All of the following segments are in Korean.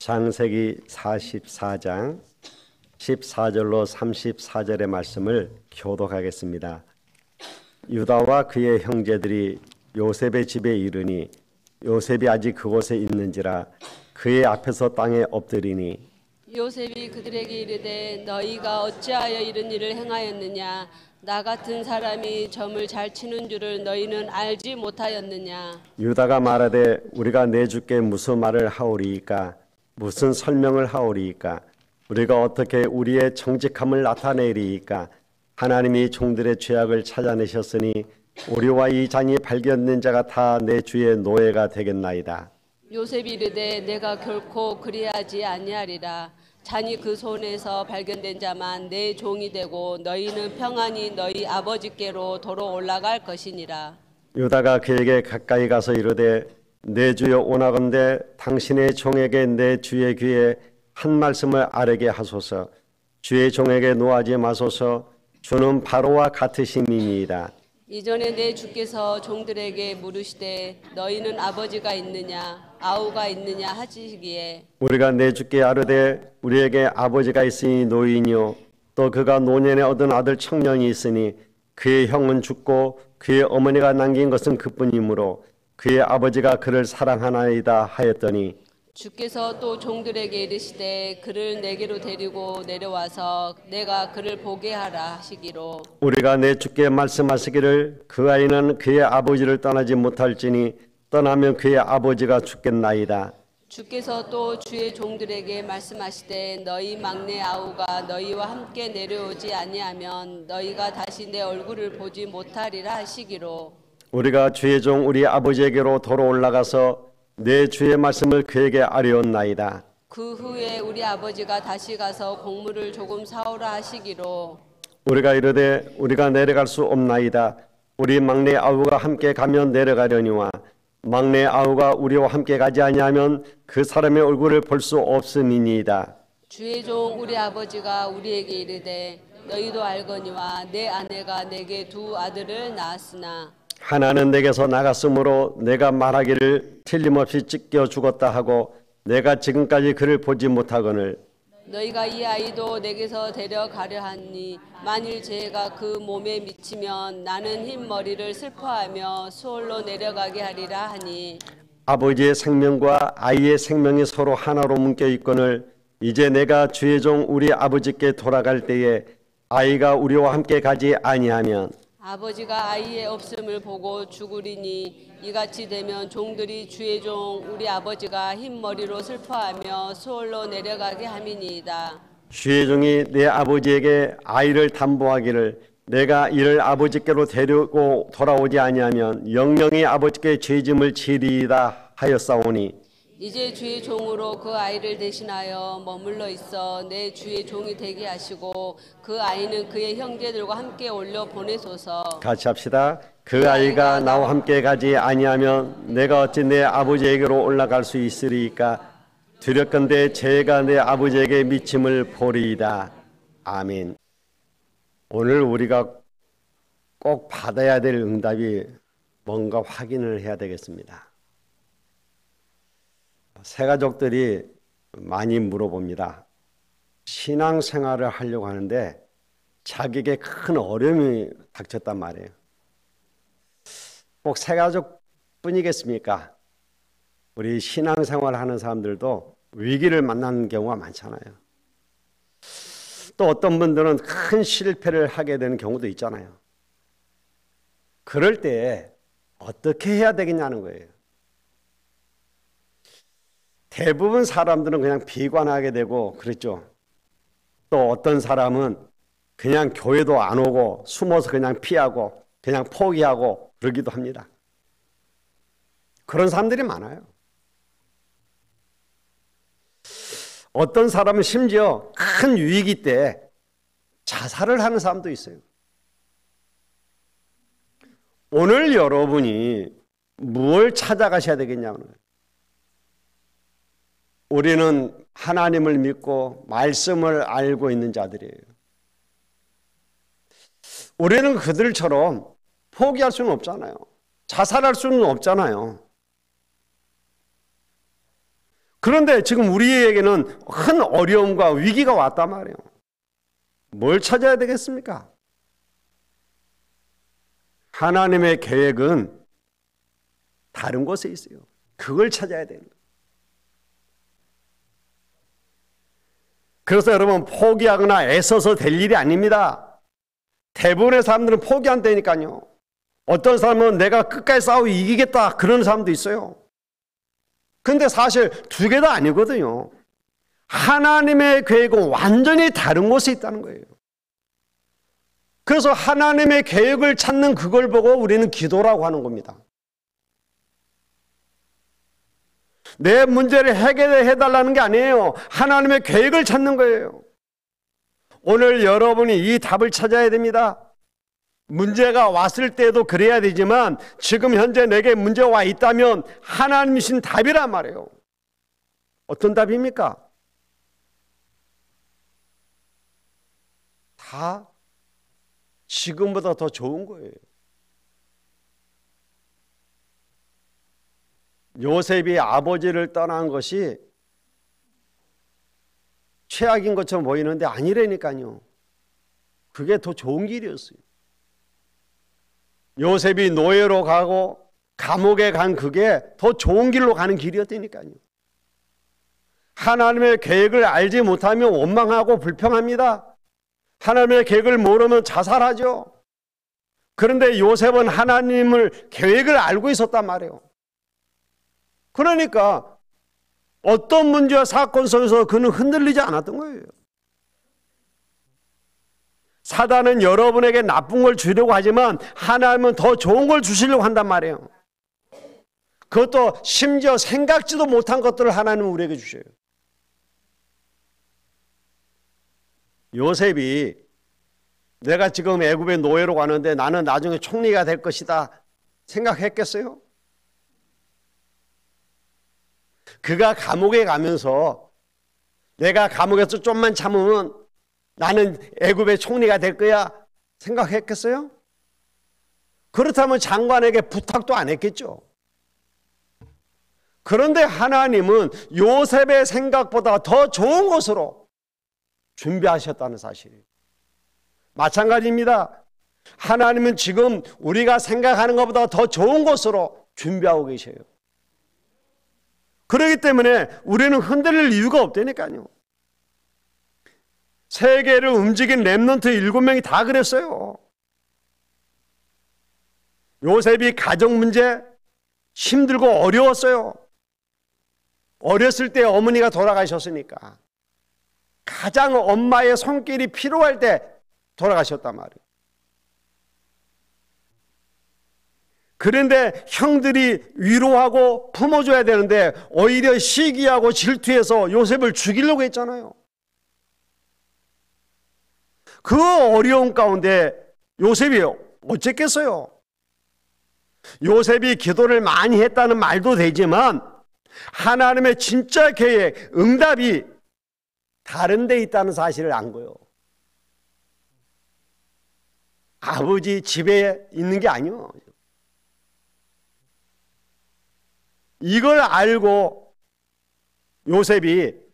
창세기 44장 14절로 34절의 말씀을 교독하겠습니다. 유다와 그의 형제들이 요셉의 집에 이르니 요셉이 아직 그곳에 있는지라 그의 앞에서 땅에 엎드리니 요셉이 그들에게 이르되 너희가 어찌하여 이런 일을 행하였느냐? 나 같은 사람이 점을 잘 치는 줄을 너희는 알지 못하였느냐? 유다가 말하되 우리가 내 주께 무슨 말을 하오리이까? 무슨 설명을 하오리이까? 우리가 어떻게 우리의 정직함을 나타내리이까? 하나님이 종들의 죄악을 찾아내셨으니 우리와 이 잔이 발견된 자가 다 내 주의 노예가 되겠나이다. 요셉이 이르되 내가 결코 그리하지 아니하리라. 잔이 그 손에서 발견된 자만 내 종이 되고 너희는 평안히 너희 아버지께로 도로 올라갈 것이니라. 유다가 그에게 가까이 가서 이르되 내 주여 오나건대 당신의 종에게 내 주의 귀에 한 말씀을 아뢰게 하소서. 주의 종에게 노하지 마소서. 주는 바로와 같으심이니이다. 이전에 내 주께서 종들에게 물으시되 너희는 아버지가 있느냐 아우가 있느냐 하시기에 우리가 내 주께 아뢰되 우리에게 아버지가 있으니 노인이요 또 그가 노년에 얻은 아들 청년이 있으니 그의 형은 죽고 그의 어머니가 남긴 것은 그뿐이므로 그의 아버지가 그를 사랑하나이다 하였더니 주께서 또 종들에게 이르시되 그를 내게로 데리고 내려와서 내가 그를 보게 하라 하시기로 우리가 내 주께 말씀하시기를 그 아이는 그의 아버지를 떠나지 못할지니 떠나면 그의 아버지가 죽겠나이다. 주께서 또 주의 종들에게 말씀하시되 너희 막내 아우가 너희와 함께 내려오지 아니하면 너희가 다시 내 얼굴을 보지 못하리라 하시기로 우리가 주의 종 우리 아버지에게로 도로 올라가서 내 주의 말씀을 그에게 아뢰었나이다. 그 후에 우리 아버지가 다시 가서 곡물을 조금 사오라 하시기로 우리가 이르되 우리가 내려갈 수 없나이다. 우리 막내 아우가 함께 가면 내려가려니와 막내 아우가 우리와 함께 가지 아니하면 그 사람의 얼굴을 볼 수 없음이니이다. 주의 종 우리 아버지가 우리에게 이르되 너희도 알거니와 내 아내가 내게 두 아들을 낳았으나 하나는 내게서 나갔으므로 내가 말하기를 틀림없이 찢겨 죽었다 하고 내가 지금까지 그를 보지 못하거늘 너희가 이 아이도 내게서 데려가려 하니 만일 죄가 그 몸에 미치면 나는 흰 머리를 슬퍼하며 수월로 내려가게 하리라 하니 아버지의 생명과 아이의 생명이 서로 하나로 묶여 있거늘 이제 내가 주의 종 우리 아버지께 돌아갈 때에 아이가 우리와 함께 가지 아니하면 아버지가 아이의 없음을 보고 죽으리니 이같이 되면 종들이 주의 종 우리 아버지가 흰 머리로 슬퍼하며 수월로 내려가게 함이니이다. 주의 종이 내 아버지에게 아이를 담보하기를 내가 이를 아버지께로 데리고 돌아오지 아니하면 영영이 아버지께 죄짐을 지리이다 하였사오니 이제 주의 종으로 그 아이를 대신하여 머물러 있어 내 주의 종이 되게 하시고 그 아이는 그의 형제들과 함께 올려 보내소서. 같이 합시다. 그 아이가 나와 함께 가지 아니하면 내가 어찌 내 아버지에게로 올라갈 수 있으리이까? 두렵건대 죄가 내 아버지에게 미침을 보리이다. 아멘. 오늘 우리가 꼭 받아야 될 응답이 뭔가 확인을 해야 되겠습니다. 새 가족들이 많이 물어봅니다. 신앙생활을 하려고 하는데 자기에게 큰 어려움이 닥쳤단 말이에요. 꼭 새 가족뿐이겠습니까? 우리 신앙생활 하는 사람들도 위기를 만나는 경우가 많잖아요. 또 어떤 분들은 큰 실패를 하게 되는 경우도 있잖아요. 그럴 때 어떻게 해야 되겠냐는 거예요. 대부분 사람들은 그냥 비관하게 되고 그랬죠. 또 어떤 사람은 그냥 교회도 안 오고 숨어서 그냥 피하고 그냥 포기하고 그러기도 합니다. 그런 사람들이 많아요. 어떤 사람은 심지어 큰 위기 때 자살을 하는 사람도 있어요. 오늘 여러분이 무엇을 찾아가셔야 되겠냐는 거예요. 우리는 하나님을 믿고 말씀을 알고 있는 자들이에요. 우리는 그들처럼 포기할 수는 없잖아요. 자살할 수는 없잖아요. 그런데 지금 우리에게는 큰 어려움과 위기가 왔단 말이에요. 뭘 찾아야 되겠습니까? 하나님의 계획은 다른 곳에 있어요. 그걸 찾아야 돼요. 그래서 여러분, 포기하거나 애써서 될 일이 아닙니다. 대부분의 사람들은 포기한다니까요. 어떤 사람은 내가 끝까지 싸우고 이기겠다 그런 사람도 있어요. 근데 사실 두 개 다 아니거든요. 하나님의 계획은 완전히 다른 곳에 있다는 거예요. 그래서 하나님의 계획을 찾는 그걸 보고 우리는 기도라고 하는 겁니다. 내 문제를 해결해달라는 게 아니에요. 하나님의 계획을 찾는 거예요. 오늘 여러분이 이 답을 찾아야 됩니다. 문제가 왔을 때도 그래야 되지만 지금 현재 내게 문제가 와 있다면 하나님이신 답이란 말이에요. 어떤 답입니까? 다 지금보다 더 좋은 거예요. 요셉이 아버지를 떠난 것이 최악인 것처럼 보이는데 아니라니까요. 그게 더 좋은 길이었어요. 요셉이 노예로 가고 감옥에 간 그게 더 좋은 길로 가는 길이었다니까요. 하나님의 계획을 알지 못하면 원망하고 불평합니다. 하나님의 계획을 모르면 자살하죠. 그런데 요셉은 하나님을 계획을 알고 있었단 말이에요. 그러니까 어떤 문제와 사건 속에서 그는 흔들리지 않았던 거예요. 사단은 여러분에게 나쁜 걸 주려고 하지만 하나님은 더 좋은 걸 주시려고 한단 말이에요. 그것도 심지어 생각지도 못한 것들을 하나님은 우리에게 주셔요. 요셉이 내가 지금 애굽의 노예로 가는데 나는 나중에 총리가 될 것이다 생각했겠어요? 그가 감옥에 가면서 내가 감옥에서 좀만 참으면 나는 애굽의 총리가 될 거야 생각했겠어요? 그렇다면 장관에게 부탁도 안 했겠죠. 그런데 하나님은 요셉의 생각보다 더 좋은 곳으로 준비하셨다는 사실이에요. 마찬가지입니다. 하나님은 지금 우리가 생각하는 것보다 더 좋은 곳으로 준비하고 계셔요. 그렇기 때문에 우리는 흔들릴 이유가 없다니까요. 세계를 움직인 렘넌트 7명이 다 그랬어요. 요셉이 가정 문제 힘들고 어려웠어요. 어렸을 때 어머니가 돌아가셨으니까 가장 엄마의 손길이 필요할 때 돌아가셨단 말이에요. 그런데 형들이 위로하고 품어줘야 되는데 오히려 시기하고 질투해서 요셉을 죽이려고 했잖아요. 그 어려운 가운데 요셉이 어쨌겠어요? 요셉이 기도를 많이 했다는 말도 되지만 하나님의 진짜 계획, 응답이 다른 데 있다는 사실을 안 거예요. 아버지 집에 있는 게 아니에요. 이걸 알고 요셉이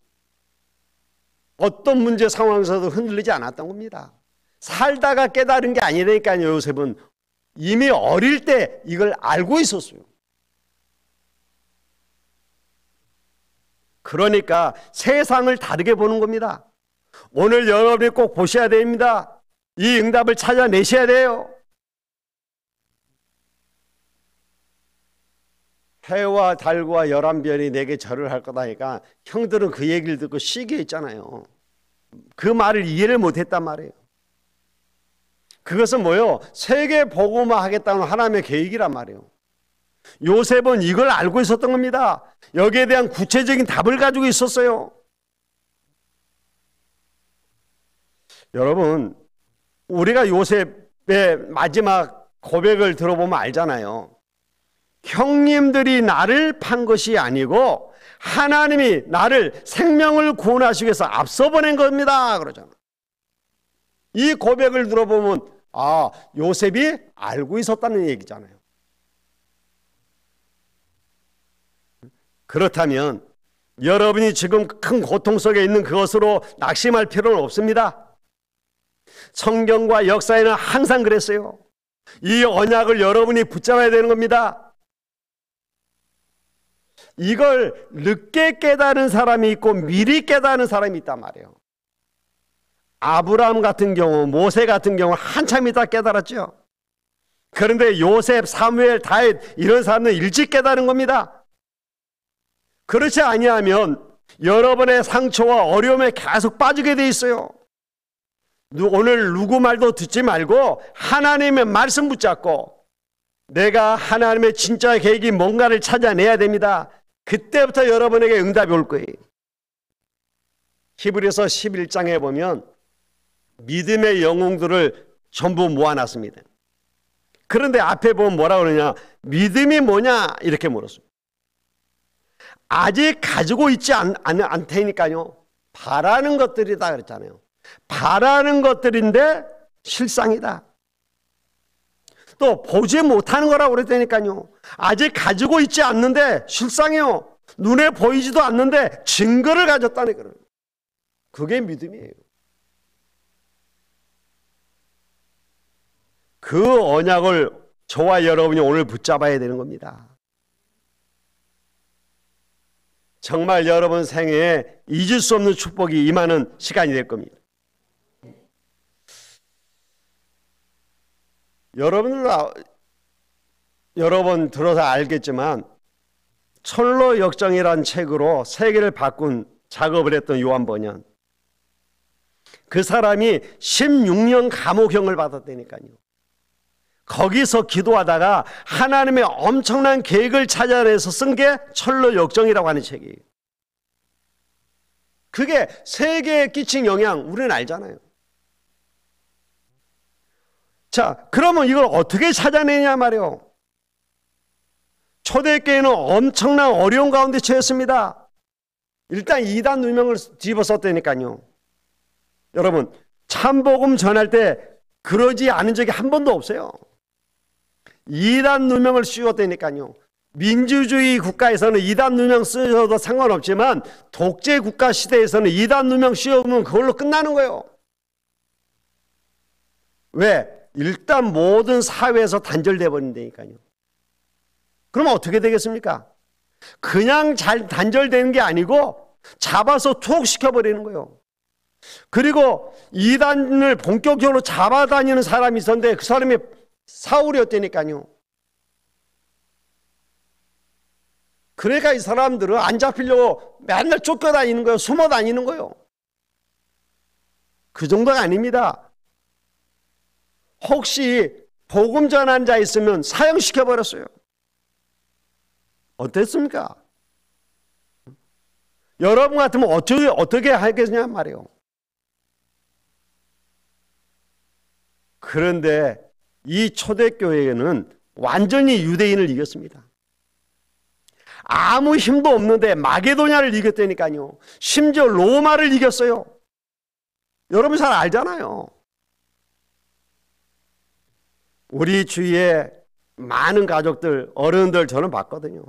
어떤 문제 상황에서도 흔들리지 않았던 겁니다. 살다가 깨달은 게 아니라니까요. 요셉은 이미 어릴 때 이걸 알고 있었어요. 그러니까 세상을 다르게 보는 겁니다. 오늘 여러분이 꼭 보셔야 됩니다. 이 응답을 찾아내셔야 돼요. 해와 달과 11별이 내게 절을 할 거다 하니까 형들은 그 얘기를 듣고 시기했잖아요. 그 말을 이해를 못했단 말이에요. 그것은 뭐예요? 세계 복음화 하겠다는 하나님의 계획이란 말이에요. 요셉은 이걸 알고 있었던 겁니다. 여기에 대한 구체적인 답을 가지고 있었어요. 여러분, 우리가 요셉의 마지막 고백을 들어보면 알잖아요. 형님들이 나를 판 것이 아니고 하나님이 나를 생명을 구원하시기 위해서 앞서 보낸 겁니다. 그러잖아요. 이 고백을 들어보면 요셉이 알고 있었다는 얘기잖아요. 그렇다면 여러분이 지금 큰 고통 속에 있는 그것으로 낙심할 필요는 없습니다. 성경과 역사에는 항상 그랬어요. 이 언약을 여러분이 붙잡아야 되는 겁니다. 이걸 늦게 깨달은 사람이 있고 미리 깨달은 사람이 있단 말이에요. 아브라함 같은 경우, 모세 같은 경우 한참 있다 깨달았죠. 그런데 요셉, 사무엘, 다윗 이런 사람은 일찍 깨달은 겁니다. 그렇지 아니하면 여러분의 상처와 어려움에 계속 빠지게 돼 있어요. 오늘 누구 말도 듣지 말고 하나님의 말씀 붙잡고 내가 하나님의 진짜 계획이 뭔가를 찾아내야 됩니다. 그때부터 여러분에게 응답이 올 거예요. 히브리서 11장에 보면 믿음의 영웅들을 전부 모아놨습니다. 그런데 앞에 보면 뭐라고 그러냐, 믿음이 뭐냐 이렇게 물었어요. 아직 가지고 있지 않다니까요. 바라는 것들이다 그랬잖아요. 바라는 것들인데 실상이다. 또 보지 못하는 거라고 그랬다니까요. 아직 가지고 있지 않는데 실상이요. 눈에 보이지도 않는데 증거를 가졌다는 거예요. 그게 믿음이에요. 그 언약을 저와 여러분이 오늘 붙잡아야 되는 겁니다. 정말 여러분 생애에 잊을 수 없는 축복이 임하는 시간이 될 겁니다. 여러 번 들어서 알겠지만 철로 역정이라는 책으로 세계를 바꾼 작업을 했던 요한 번연, 그 사람이 16년 감옥형을 받았다니까요. 거기서 기도하다가 하나님의 엄청난 계획을 찾아내서 쓴 게 철로 역정이라고 하는 책이에요. 그게 세계에 끼친 영향 우리는 알잖아요. 자, 그러면 이걸 어떻게 찾아내냐 말이에요. 초대교회는 엄청난 어려운 가운데 처했습니다. 일단 이단 누명을 집어썼다니까요. 여러분, 참복음 전할 때 그러지 않은 적이 한 번도 없어요. 이단 누명을 씌웠다니까요. 민주주의 국가에서는 이단 누명 쓰셔도 상관없지만 독재 국가 시대에서는 이단 누명 씌우면 그걸로 끝나는 거예요. 왜? 일단 모든 사회에서 단절돼 버린다니까요. 그러면 어떻게 되겠습니까? 그냥 잘 단절되는 게 아니고 잡아서 투옥시켜버리는 거예요. 그리고 이단을 본격적으로 잡아다니는 사람이 있었는데 그 사람이 사울이었다니까요. 그러니까 이 사람들은 안 잡히려고 맨날 쫓겨다니는 거예요. 숨어 다니는 거예요. 그 정도가 아닙니다. 혹시 복음 전한 자 있으면 사형시켜버렸어요. 어땠습니까? 여러분 같으면 어떻게 하겠냐 말이에요. 그런데 이 초대교회는 완전히 유대인을 이겼습니다. 아무 힘도 없는데 마게도냐를 이겼다니까요. 심지어 로마를 이겼어요. 여러분 잘 알잖아요. 우리 주위에 많은 가족들, 어른들 저는 봤거든요.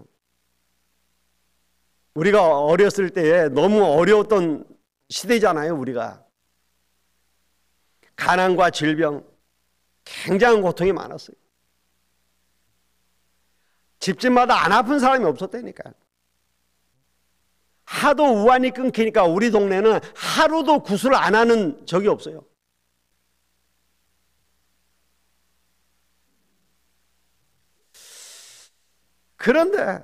우리가 어렸을 때에 너무 어려웠던 시대잖아요. 우리가 가난과 질병, 굉장한 고통이 많았어요. 집집마다 안 아픈 사람이 없었다니까요. 하도 우환이 끊기니까 우리 동네는 하루도 구슬 안 하는 적이 없어요. 그런데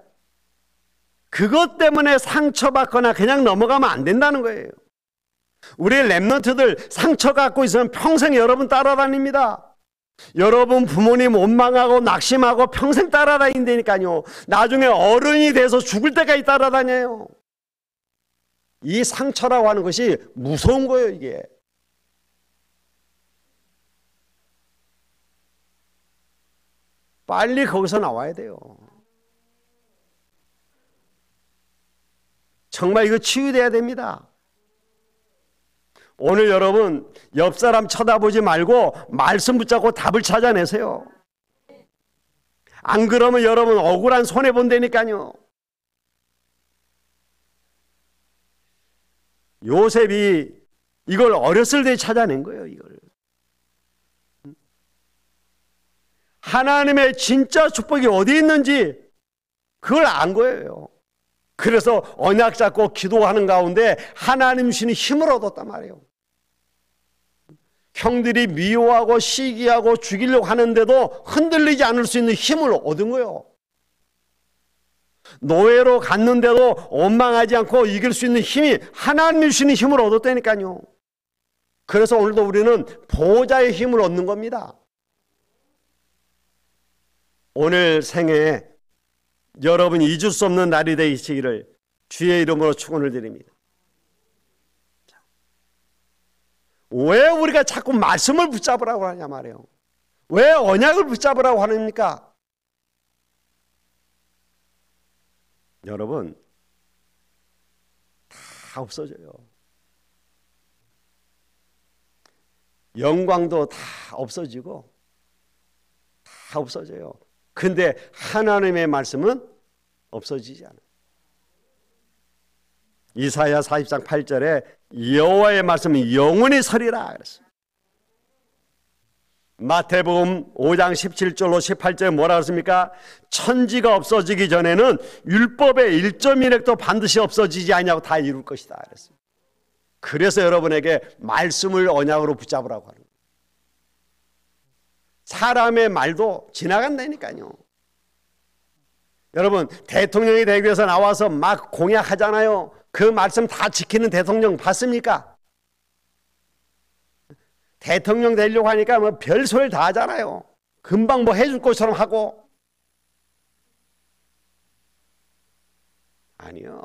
그것 때문에 상처받거나 그냥 넘어가면 안 된다는 거예요. 우리 랩런트들 상처 갖고 있으면 평생 여러분 따라다닙니다. 여러분 부모님 원망하고 낙심하고 평생 따라다닌다니까요. 나중에 어른이 돼서 죽을 때까지 따라다녀요. 이 상처라고 하는 것이 무서운 거예요. 이게 빨리 거기서 나와야 돼요. 정말 이거 치유돼야 됩니다. 오늘 여러분 옆 사람 쳐다보지 말고 말씀 붙잡고 답을 찾아내세요. 안 그러면 여러분 억울한 손해본다니까요. 요셉이 이걸 어렸을 때 찾아낸 거예요. 이걸 하나님의 진짜 축복이 어디 있는지 그걸 안 거예요. 그래서 언약 잡고 기도하는 가운데 하나님 주시는 힘을 얻었단 말이에요. 형들이 미워하고 시기하고 죽이려고 하는데도 흔들리지 않을 수 있는 힘을 얻은 거예요. 노예로 갔는데도 원망하지 않고 이길 수 있는 힘이 하나님이 주시는 힘을 얻었다니까요. 그래서 오늘도 우리는 보호자의 힘을 얻는 겁니다. 오늘 생에 여러분이 잊을 수 없는 날이 되시기를 주의 이름으로 축원을 드립니다. 왜 우리가 자꾸 말씀을 붙잡으라고 하냐 말이에요. 왜 언약을 붙잡으라고 하십니까? 여러분, 다 없어져요. 영광도 다 없어지고 다 없어져요. 근데 하나님의 말씀은 없어지지 않아요. 이사야 40장 8절에 여호와의 말씀은 영원히 서리라 그랬어요. 마태복음 5장 17절로 18절에 뭐라 그랬습니까? 천지가 없어지기 전에는 율법의 1.1획도 반드시 없어지지 아니하고 다 이룰 것이다 그랬어요. 그래서 여러분에게 말씀을 언약으로 붙잡으라고 하는 거예요. 사람의 말도 지나간다니까요. 여러분, 대통령이 되기 위해서 나와서 막 공약하잖아요. 그 말씀 다 지키는 대통령 봤습니까? 대통령 되려고 하니까 뭐 별소리를 다 하잖아요. 금방 뭐 해줄 것처럼 하고. 아니요.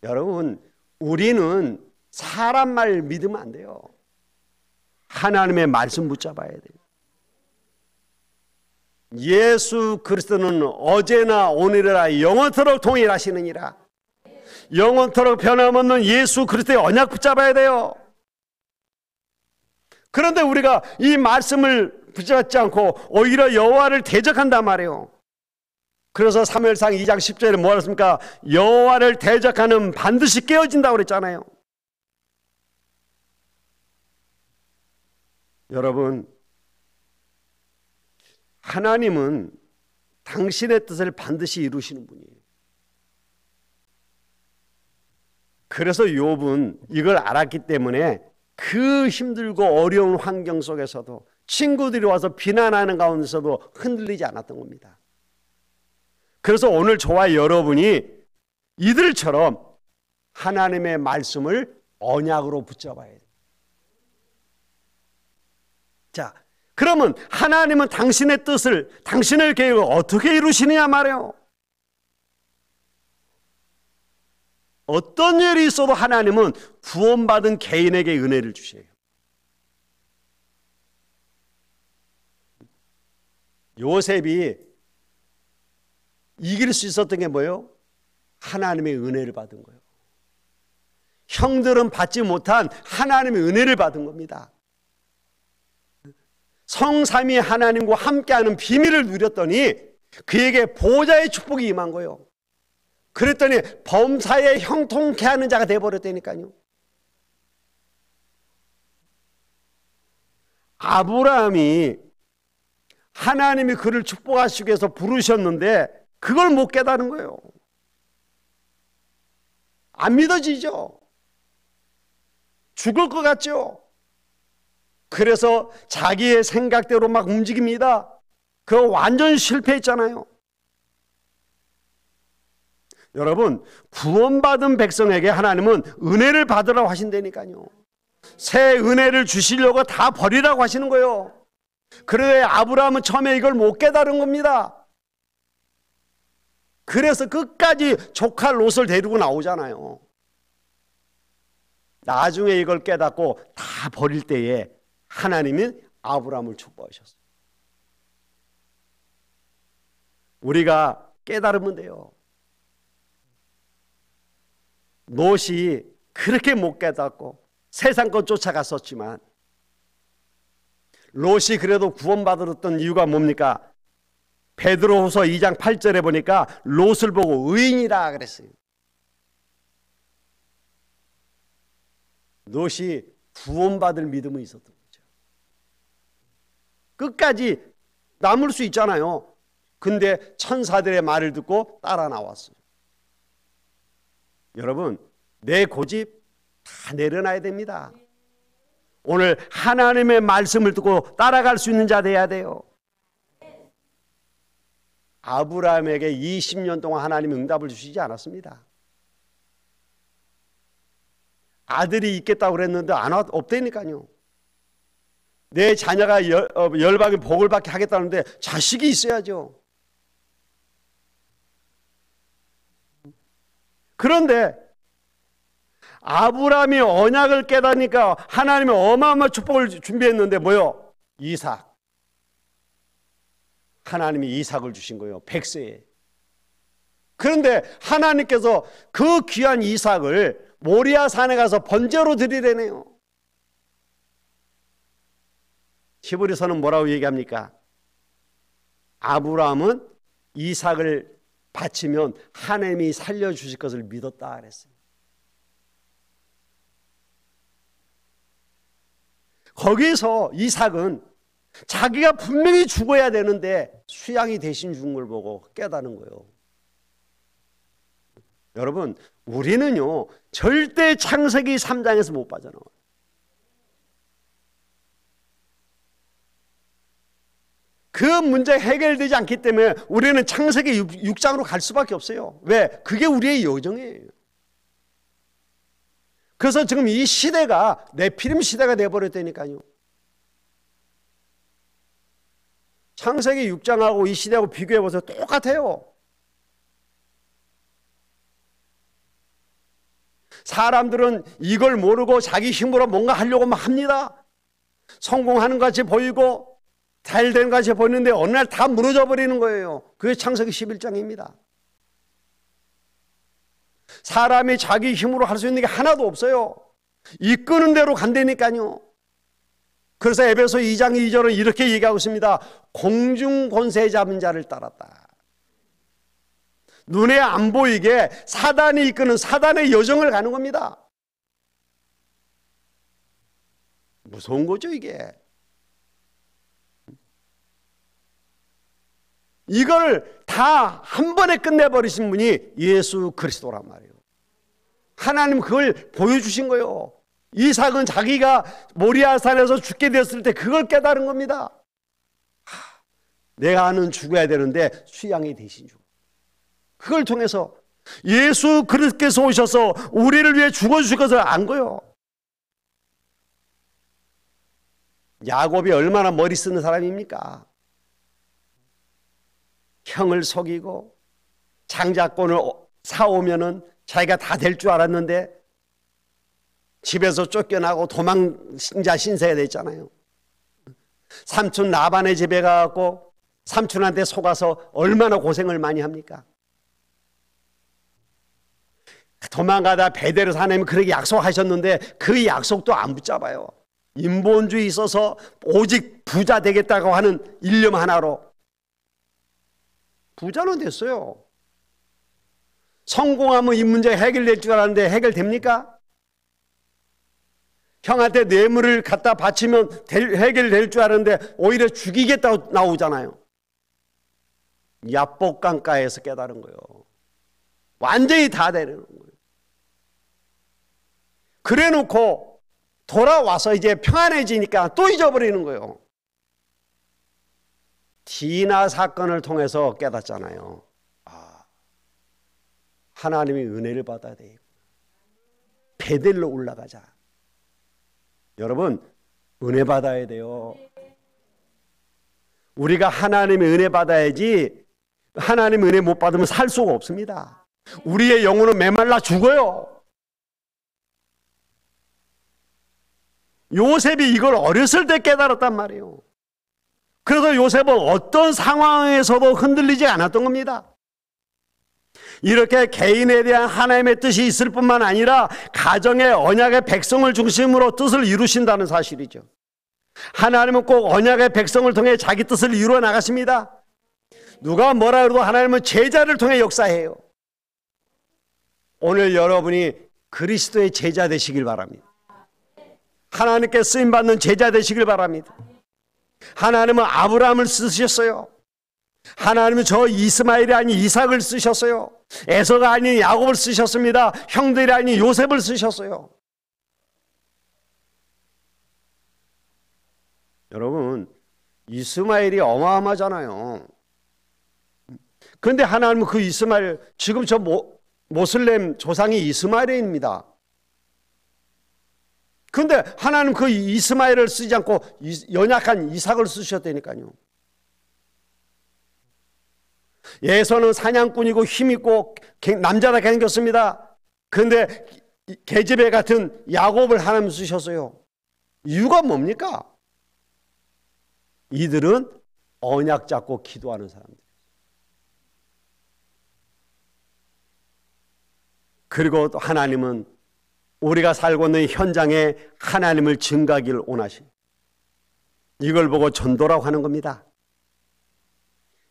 여러분, 우리는 사람 말 믿으면 안 돼요. 하나님의 말씀 붙잡아야 돼요. 예수 그리스도는 어제나 오늘이라 영원토록 동일하시느니라. 영원토록 변함없는 예수 그리스도의 언약 붙잡아야 돼요. 그런데 우리가 이 말씀을 붙잡지 않고 오히려 여호와를 대적한단 말이에요. 그래서 사무엘상 2장 10절에 뭐라 했습니까? 여호와를 대적하는 반드시 깨어진다고 그랬잖아요. 여러분, 하나님은 당신의 뜻을 반드시 이루시는 분이에요. 그래서 욥은 이걸 알았기 때문에 그 힘들고 어려운 환경 속에서도 친구들이 와서 비난하는 가운데서도 흔들리지 않았던 겁니다. 그래서 오늘 저와 여러분이 이들처럼 하나님의 말씀을 언약으로 붙잡아야 돼요. 자, 그러면 하나님은 당신의 뜻을, 당신의 계획을 어떻게 이루시느냐 말이에요. 어떤 일이 있어도 하나님은 구원받은 개인에게 은혜를 주셔요. 요셉이 이길 수 있었던 게 뭐예요? 하나님의 은혜를 받은 거예요. 형들은 받지 못한 하나님의 은혜를 받은 겁니다. 성삼위 하나님과 함께하는 비밀을 누렸더니 그에게 보호자의 축복이 임한 거예요. 그랬더니 범사에 형통케 하는 자가 되어버렸다니까요. 아브라함이 하나님이 그를 축복하시기 위해서 부르셨는데 그걸 못 깨달은 거예요. 안 믿어지죠. 죽을 것 같죠. 그래서 자기의 생각대로 막 움직입니다. 그거 완전 실패했잖아요. 여러분, 구원받은 백성에게 하나님은 은혜를 받으라고 하신다니까요. 새 은혜를 주시려고 다 버리라고 하시는 거예요. 그런데 아브라함은 처음에 이걸 못 깨달은 겁니다. 그래서 끝까지 조카 롯을 데리고 나오잖아요. 나중에 이걸 깨닫고 다 버릴 때에 하나님이 아브라함을 축복하셨어요. 우리가 깨달으면 돼요. 롯이 그렇게 못 깨닫고 세상껏 쫓아갔었지만 롯이 그래도 구원받았던 이유가 뭡니까? 베드로후서 2장 8절에 보니까 롯을 보고 의인이라 그랬어요. 롯이 구원받을 믿음이 있었던 거죠. 끝까지 남을 수 있잖아요. 근데 천사들의 말을 듣고 따라 나왔어요. 여러분, 내 고집 다 내려놔야 됩니다. 오늘 하나님의 말씀을 듣고 따라갈 수 있는 자 돼야 돼요. 아브라함에게 20년 동안 하나님이 응답을 주시지 않았습니다. 아들이 있겠다고 그랬는데 없다니까요. 내 자녀가 열방의 복을 받게 하겠다는데 자식이 있어야죠. 그런데 아브라함이 언약을 깨닫으니까 하나님이 어마어마한 축복을 준비했는데 뭐요? 이삭. 하나님이 이삭을 주신 거예요. 100세에. 그런데 하나님께서 그 귀한 이삭을 모리아 산에 가서 번제로 드리래네요. 히브리서는 뭐라고 얘기합니까? 아브라함은 이삭을 바치면 하나님이 살려주실 것을 믿었다 그랬어요. 거기서 이삭은 자기가 분명히 죽어야 되는데 수양이 대신 죽은 걸 보고 깨닫는 거예요. 여러분, 우리는요 절대 창세기 3장에서 못 빠져나와요. 그 문제가 해결되지 않기 때문에 우리는 창세기 6장으로 갈 수밖에 없어요. 왜? 그게 우리의 요정이에요. 그래서 지금 이 시대가 네피림 시대가 되어버렸다니까요. 창세기 6장하고 이 시대하고 비교해보세요. 똑같아요. 사람들은 이걸 모르고 자기 힘으로 뭔가 하려고 합니다. 성공하는 것 같이 보이고 잘 되는 것 같이 보이는데 어느 날 다 무너져 버리는 거예요. 그게 창세기 11장입니다. 사람이 자기 힘으로 할 수 있는 게 하나도 없어요. 이끄는 대로 간다니까요. 그래서 에베소 2장 2절은 이렇게 얘기하고 있습니다. 공중 권세 잡은 자를 따랐다. 눈에 안 보이게 사단이 이끄는 사단의 여정을 가는 겁니다. 무서운 거죠, 이게. 이걸 다 한 번에 끝내버리신 분이 예수 그리스도란 말이에요. 하나님 그걸 보여주신 거예요. 이삭은 자기가 모리아산에서 죽게 되었을 때 그걸 깨달은 겁니다. 내가는 죽어야 되는데 수양이 대신 죽어. 그걸 통해서 예수 그리스도께서 오셔서 우리를 위해 죽어주실 것을 안 거예요. 야곱이 얼마나 머리 쓰는 사람입니까? 형을 속이고 장자권을 사오면은 자기가 다 될 줄 알았는데 집에서 쫓겨나고 도망자 신세가 됐잖아요. 삼촌 라반의 집에 가고 삼촌한테 속아서 얼마나 고생을 많이 합니까? 도망가다 베델을 하나님이 그렇게 약속하셨는데 그 약속도 안 붙잡아요. 인본주의 있어서 오직 부자 되겠다고 하는 일념 하나로 부자는 됐어요. 성공하면 이 문제 해결될 줄 알았는데 해결됩니까? 형한테 뇌물을 갖다 바치면 해결될 줄 알았는데 오히려 죽이겠다고 나오잖아요. 야복강가에서 깨달은 거예요. 완전히 다 되는 거예요. 그래 놓고 돌아와서 이제 평안해지니까 또 잊어버리는 거예요. 디나 사건을 통해서 깨닫잖아요. 하나님의 은혜를 받아야 돼. 베델로 올라가자. 여러분, 은혜 받아야 돼요. 우리가 하나님의 은혜 받아야지 하나님의 은혜 못 받으면 살 수가 없습니다. 우리의 영혼은 메말라 죽어요. 요셉이 이걸 어렸을 때 깨달았단 말이에요. 그래서 요셉은 어떤 상황에서도 흔들리지 않았던 겁니다. 이렇게 개인에 대한 하나님의 뜻이 있을 뿐만 아니라 가정의 언약의 백성을 중심으로 뜻을 이루신다는 사실이죠. 하나님은 꼭 언약의 백성을 통해 자기 뜻을 이루어 나가십니다. 누가 뭐라 해도 하나님은 제자를 통해 역사해요. 오늘 여러분이 그리스도의 제자 되시길 바랍니다. 하나님께 쓰임받는 제자 되시길 바랍니다. 하나님은 아브라함을 쓰셨어요. 하나님은 저 이스마엘이 아닌 이삭을 쓰셨어요. 에서가 아닌 야곱을 쓰셨습니다. 형들이 아닌 요셉을 쓰셨어요. 여러분, 이스마엘이 어마어마하잖아요. 그런데 하나님은 그 이스마엘, 지금 저 모슬렘 조상이 이스마엘입니다. 그런데 하나님 그 이스마엘을 쓰지 않고 연약한 이삭을 쓰셨다니까요. 예서는 사냥꾼이고 힘있고 남자답게 생겼습니다. 그런데 계집애 같은 야곱을 하나님 쓰셨어요. 이유가 뭡니까? 이들은 언약 잡고 기도하는 사람들. 그리고 또 하나님은 우리가 살고 있는 현장에 하나님을 증거하기를 원하십니다. 이걸 보고 전도라고 하는 겁니다.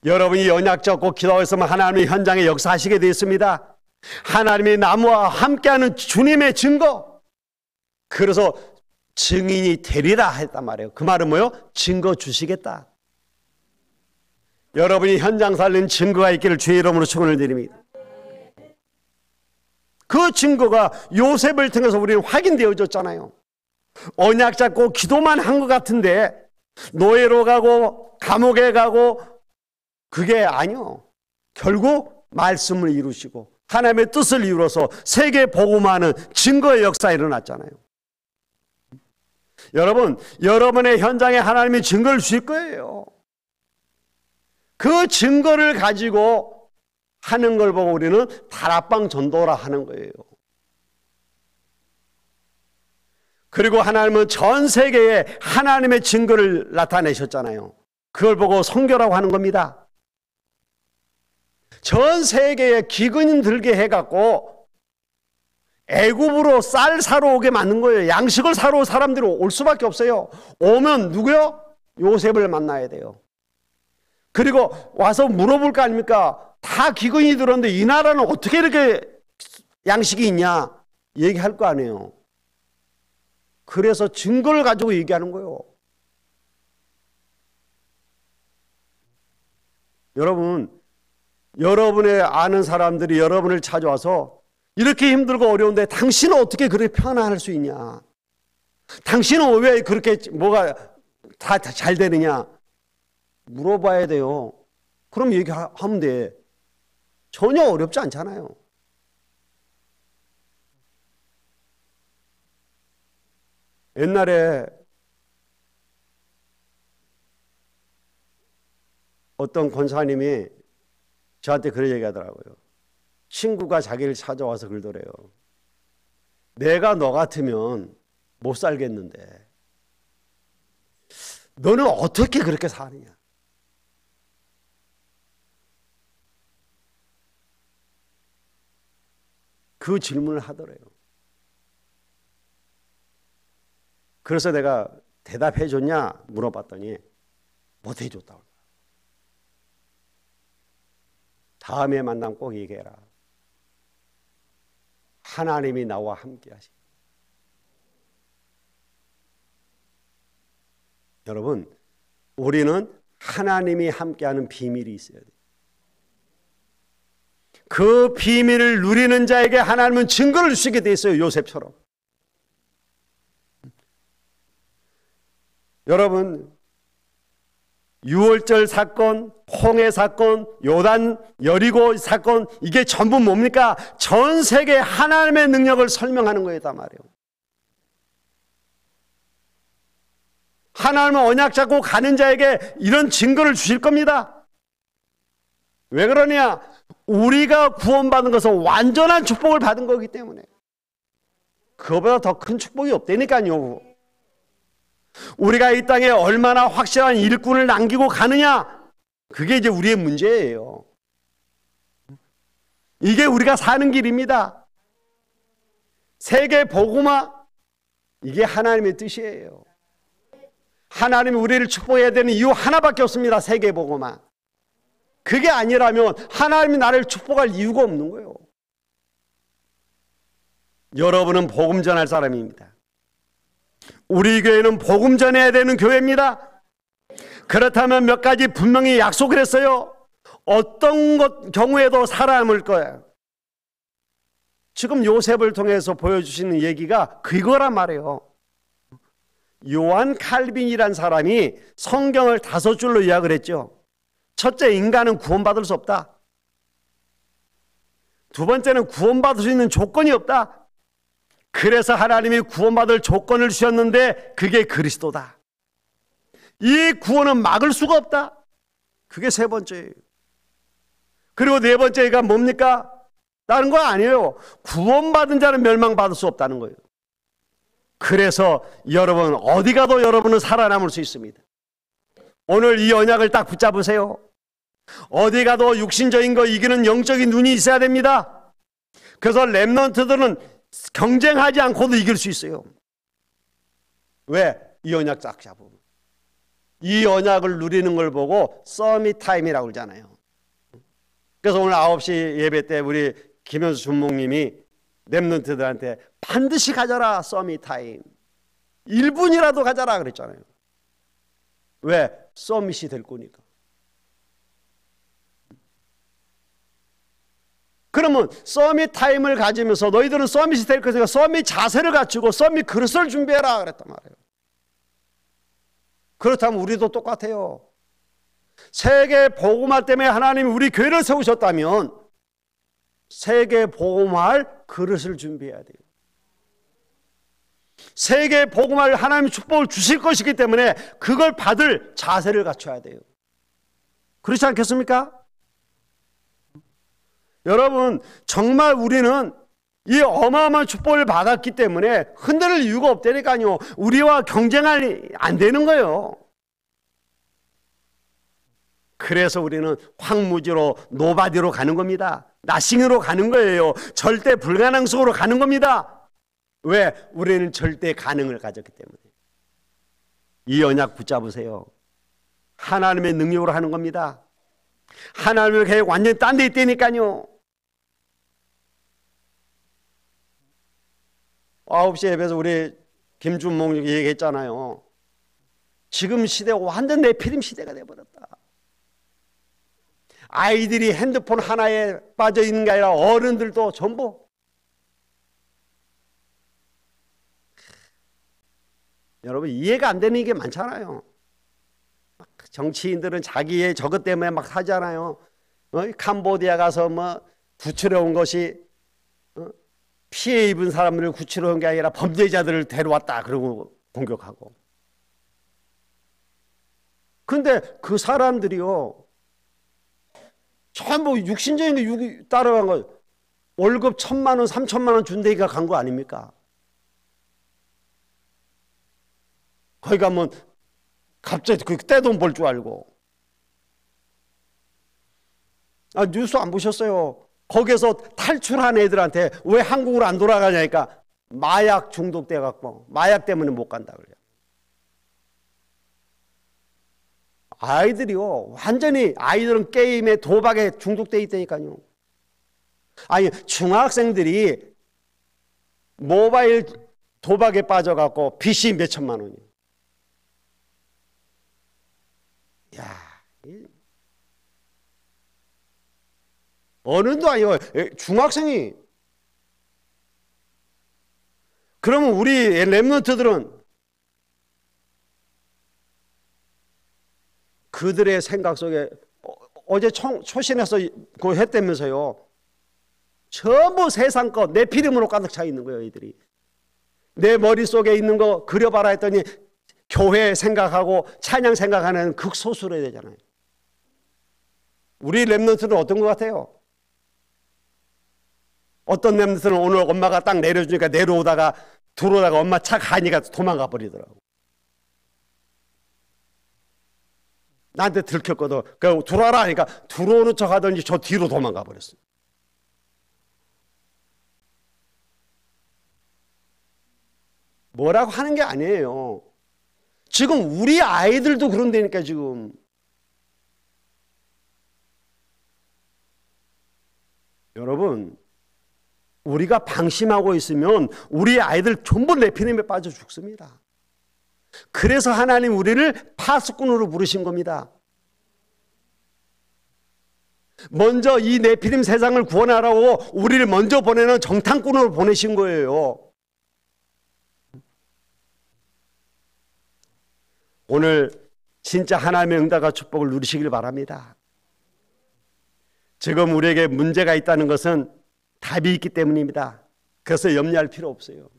여러분이 언약 잡고 기도했으면 하나님이 현장에 역사하시게 되어 있습니다. 하나님이 나무와 함께하는 주님의 증거. 그래서 증인이 되리라 했단 말이에요. 그 말은 뭐예요? 증거 주시겠다. 여러분이 현장 살린 증거가 있기를 주의 이름으로 축원을 드립니다. 그 증거가 요셉을 통해서 우리는 확인되어졌잖아요. 언약 잡고 기도만 한 것 같은데 노예로 가고 감옥에 가고 그게 아니요. 결국 말씀을 이루시고 하나님의 뜻을 이루어서 세계 복음화하는 증거의 역사가 일어났잖아요. 여러분, 여러분의 현장에 하나님이 증거를 주실 거예요. 그 증거를 가지고 하는 걸 보고 우리는 다락방 전도라 하는 거예요. 그리고 하나님은 전 세계에 하나님의 증거를 나타내셨잖아요. 그걸 보고 선교라고 하는 겁니다. 전 세계에 기근이 들게 해갖고 애굽으로 쌀 사러 오게 만든 거예요. 양식을 사러 사람들이 올 수밖에 없어요. 오면 누구요? 요셉을 만나야 돼요. 그리고 와서 물어볼 거 아닙니까? 다 기근이 들었는데 이 나라는 어떻게 이렇게 양식이 있냐? 얘기할 거 아니에요. 그래서 증거를 가지고 얘기하는 거예요. 여러분, 여러분의 아는 사람들이 여러분을 찾아와서 이렇게 힘들고 어려운데 당신은 어떻게 그렇게 편안할 수 있냐? 당신은 왜 그렇게 뭐가 다 잘 되느냐? 물어봐야 돼요. 그럼 얘기하면 돼. 전혀 어렵지 않잖아요. 옛날에 어떤 권사님이 저한테 그런 얘기 하더라고요. 친구가 자기를 찾아와서 그러더래요. 내가 너 같으면 못 살겠는데 너는 어떻게 그렇게 사느냐? 그 질문을 하더래요. 그래서 내가 대답해 줬냐 물어봤더니 못 해줬다고. 다음에 만나면 꼭 얘기해라. 하나님이 나와 함께 하시. 여러분, 우리는 하나님이 함께하는 비밀이 있어야 돼요. 그 비밀을 누리는 자에게 하나님은 증거를 주시게 돼 있어요. 요셉처럼. 여러분, 유월절 사건, 홍해 사건, 요단 여리고 사건, 이게 전부 뭡니까? 전 세계 하나님의 능력을 설명하는 거였단 말이에요. 하나님은 언약 잡고 가는 자에게 이런 증거를 주실 겁니다. 왜 그러냐? 우리가 구원받은 것은 완전한 축복을 받은 거기 때문에. 그거보다 더 큰 축복이 없다니까요. 우리가 이 땅에 얼마나 확실한 일꾼을 남기고 가느냐, 그게 이제 우리의 문제예요. 이게 우리가 사는 길입니다. 세계 복음화, 이게 하나님의 뜻이에요. 하나님이 우리를 축복해야 되는 이유 하나밖에 없습니다. 세계 복음화. 그게 아니라면 하나님이 나를 축복할 이유가 없는 거예요. 여러분은 복음 전할 사람입니다. 우리 교회는 복음 전해야 되는 교회입니다. 그렇다면 몇 가지 분명히 약속을 했어요. 어떤 경우에도 살아남을 거예요. 지금 요셉을 통해서 보여주시는 얘기가 그거란 말이에요. 요한 칼빈이란 사람이 성경을 5줄로 요약을 했죠. 첫째, 인간은 구원받을 수 없다. 두 번째는 구원받을 수 있는 조건이 없다. 그래서 하나님이 구원받을 조건을 주셨는데 그게 그리스도다. 이 구원은 막을 수가 없다. 그게 세 번째예요. 그리고 네 번째가 뭡니까? 다른 거 아니에요. 구원받은 자는 멸망받을 수 없다는 거예요. 그래서 여러분 어디 가도 여러분은 살아남을 수 있습니다. 오늘 이 언약을 딱 붙잡으세요. 어디 가도 육신적인 거 이기는 영적인 눈이 있어야 됩니다. 그래서 렘넌트들은 경쟁하지 않고도 이길 수 있어요. 왜? 이 언약 딱 잡으면. 이 언약을 누리는 걸 보고 서밋 타임이라고 그러잖아요. 그래서 오늘 9시 예배 때 우리 김현수 준목님이 렘넌트들한테 반드시 가져라 서밋 타임. 1분이라도 가져라 그랬잖아요. 왜? 서밋이 될 거니까. 그러면 서밋 타임을 가지면서 너희들은 서밋이 될 것이니까 서밋 자세를 갖추고 서밋 그릇을 준비해라 그랬단 말이에요. 그렇다면 우리도 똑같아요. 세계 복음화 때문에 하나님이 우리 교회를 세우셨다면 세계 복음화할 그릇을 준비해야 돼요. 세계 복음화를 하나님이 축복을 주실 것이기 때문에 그걸 받을 자세를 갖춰야 돼요. 그렇지 않겠습니까? 여러분 정말 우리는 이 어마어마한 축복을 받았기 때문에 흔들릴 이유가 없다니까요. 우리와 경쟁이 안 되는 거예요. 그래서 우리는 황무지로 노바디로 가는 겁니다. 나싱으로 가는 거예요. 절대 불가능 속으로 가는 겁니다. 왜? 우리는 절대 가능을 가졌기 때문에. 이 언약 붙잡으세요. 하나님의 능력으로 하는 겁니다. 하나님의 계획 완전히 딴 데 있다니까요. 9시 예배에서 우리 김준목 얘기했잖아요. 지금 시대가 완전 내피림 시대가 돼버렸다. 아이들이 핸드폰 하나에 빠져 있는 게 아니라 어른들도 전부. 여러분 이해가 안 되는 게 많잖아요. 정치인들은 자기의 저것 때문에 막 하잖아요. 캄보디아 가서 뭐 구출해 온 것이 피해 입은 사람들을 구출해 온 게 아니라 범죄자들을 데려왔다 그러고 공격하고. 근데 그 사람들이요 전부 육신적인 게 따라간 거 월급 1,000만 원, 3,000만 원 준대기가 간 거 아닙니까? 거기 가면 갑자기 그 떼돈 벌 줄 알고. 뉴스 안 보셨어요? 거기에서 탈출한 애들한테 왜 한국으로 안 돌아가냐니까 마약 중독돼 갖고 마약 때문에 못 간다 그래요. 아이들이요 완전히 아이들은 게임에 도박에 중독돼 있다니까요. 아니 중학생들이 모바일 도박에 빠져 갖고 빚이 몇 천만 원이에요. 야, 어른도 아니고 중학생이. 그러면 우리 렘넌트들은 그들의 생각 속에 어제 초신에서 그거 했다면서요. 전부 세상 것 내 피름으로 가득 차 있는 거예요. 이들이 내 머릿속에 있는 거 그려봐라 했더니 교회 생각하고 찬양 생각하는 극소수로 해야 되잖아요. 우리 렘넌트는 어떤 것 같아요? 어떤 렘넌트는 오늘 엄마가 딱 내려주니까 내려오다가 들어오다가 엄마 차 가니까 도망가 버리더라고. 나한테 들켰거든. 그러니까 들어와라 하니까 들어오는 척 하더니 저 뒤로 도망가 버렸어요. 뭐라고 하는 게 아니에요. 지금 우리 아이들도 그런다니까 지금. 여러분 우리가 방심하고 있으면 우리 아이들 전부 내피림에 빠져 죽습니다. 그래서 하나님 우리를 파수꾼으로 부르신 겁니다. 먼저 이 네피림 세상을 구원하라고 우리를 먼저 보내는 정탐꾼으로 보내신 거예요. 오늘 진짜 하나님의 응답과 축복을 누리시길 바랍니다. 지금 우리에게 문제가 있다는 것은 답이 있기 때문입니다. 그래서 염려할 필요 없어요.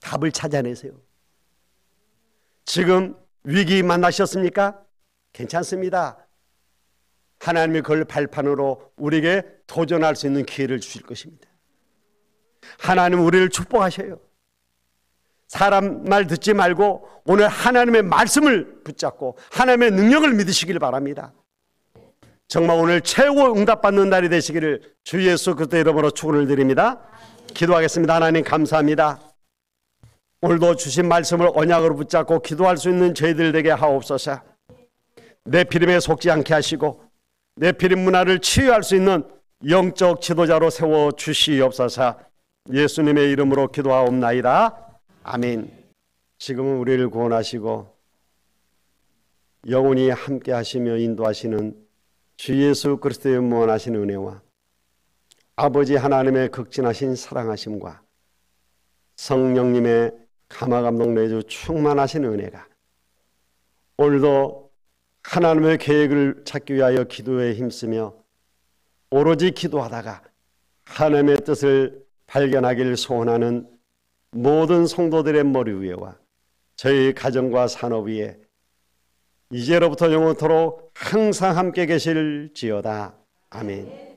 답을 찾아내세요. 지금 위기 만나셨습니까? 괜찮습니다. 하나님이 그걸 발판으로 우리에게 도전할 수 있는 기회를 주실 것입니다. 하나님 우리를 축복하셔요. 사람 말 듣지 말고 오늘 하나님의 말씀을 붙잡고 하나님의 능력을 믿으시길 바랍니다. 정말 오늘 최고 응답받는 날이 되시기를 주 예수 그리스도의 이름으로 축원을 드립니다. 기도하겠습니다. 하나님 감사합니다. 오늘도 주신 말씀을 언약으로 붙잡고 기도할 수 있는 저희들 되게 하옵소서. 네피림에 속지 않게 하시고 네피림 문화를 치유할 수 있는 영적 지도자로 세워주시옵소서. 예수님의 이름으로 기도하옵나이다. 아멘. 지금은 우리를 구원하시고 영원히 함께 하시며 인도하시는 주 예수 그리스도의 무한하신 은혜와 아버지 하나님의 극진하신 사랑하심과 성령님의 감화감동 내주 충만하신 은혜가 오늘도 하나님의 계획을 찾기 위하여 기도에 힘쓰며 오로지 기도하다가 하나님의 뜻을 발견하기를 소원하는 모든 성도들의 머리 위에와 저희 가정과 산업 위에 이제로부터 영원토록 항상 함께 계실지어다. 아멘.